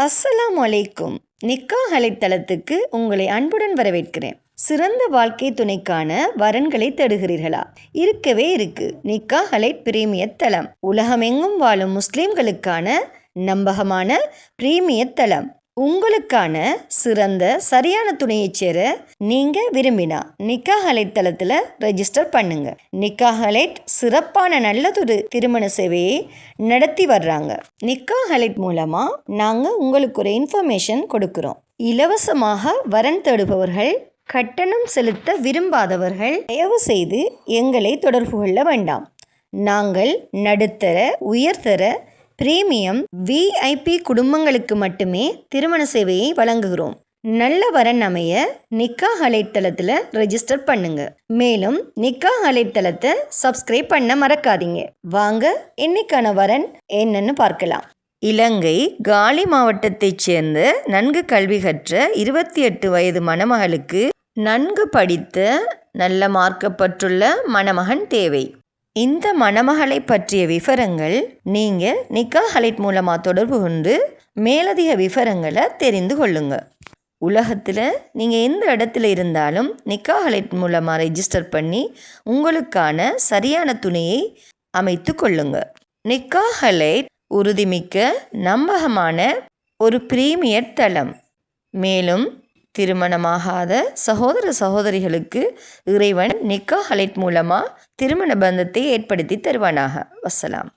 அஸ்ஸலாமு அலைக்கும். நிக்காஹ் அலைத்தளத்துக்கு உங்களை அன்புடன் வரவேற்கிறேன். சிறந்த வாழ்க்கை துணைக்கான வரன்களை தேடுகிறீர்களா? இருக்கவே இருக்கு நிக்காஹ் அலைட் பிரீமியர் தளம். உலகமெங்கும் வாழும் முஸ்லிம்களுக்கான நம்பகமான பிரீமியர் தளம். உங்களுக்கான சிறந்த சரியான துணையை சேர நீங்க விரும்பினா நிக்காஹ் அலைட் தளத்துல ரெஜிஸ்டர் பண்ணுங்க. நிக்காஹ் அலைட் சிறப்பான நல்லதொரு திருமண சேவையை நடத்தி வர்றாங்க. நிக்காஹ் அலைட் மூலமா நாங்க உங்களுக்கு ஒரு இன்ஃபர்மேஷன் கொடுக்கிறோம். இலவசமாக வரன் தேடுபவர்கள், கட்டணம் செலுத்த விரும்பாதவர்கள் தயவு செய்து எங்களை தொடர்பு கொள்ள வேண்டாம். நாங்கள் நடுத்தர, உயர்தர, பிரீமியம், விஐபி குடும்பங்களுக்கு மட்டுமே திருமண சேவையை வழங்குகிறோம். நல்ல வரன் அமைய நிக்காஹ் அலைட் தளத்தில் ரெஜிஸ்டர் பண்ணுங்க. மேலும் நிக்காஹ் அலைட் தளத்தை சப்ஸ்கிரைப் பண்ண மறக்காதீங்க. வாங்க இன்னைக்கான வரன் என்னன்னு பார்க்கலாம். இலங்கை காலி மாவட்டத்தைச் சேர்ந்த நன்கு கல்வி கற்ற 28 வயது மணமகளுக்கு நன்கு படித்த நல்ல மார்க்கப்பட்டுள்ள மணமகன் தேவை. இந்த மணமகளை பற்றிய விவரங்கள் நீங்கள் நிக்காஹ் அலைட் மூலமாக தொடர்பு கொண்டு மேலதிக விவரங்களை தெரிந்து கொள்ளுங்க. உலகத்தில் நீங்கள் எந்த இடத்துல இருந்தாலும் நிக்காஹ் அலைட் மூலமாக ரெஜிஸ்டர் பண்ணி உங்களுக்கான சரியான துணையை அமைத்து கொள்ளுங்க. நிக்காஹ் அலைட் உறுதிமிக்க நம்பகமான ஒரு பிரீமியர் தளம். மேலும் திருமணமாகாத சகோதர சகோதரிகளுக்கு இறைவன் நிக்காஹ் அலைட் மூலமாக திருமண பந்தத்தை ஏற்படுத்தி தருவானாக. வஸ்ஸலாம்.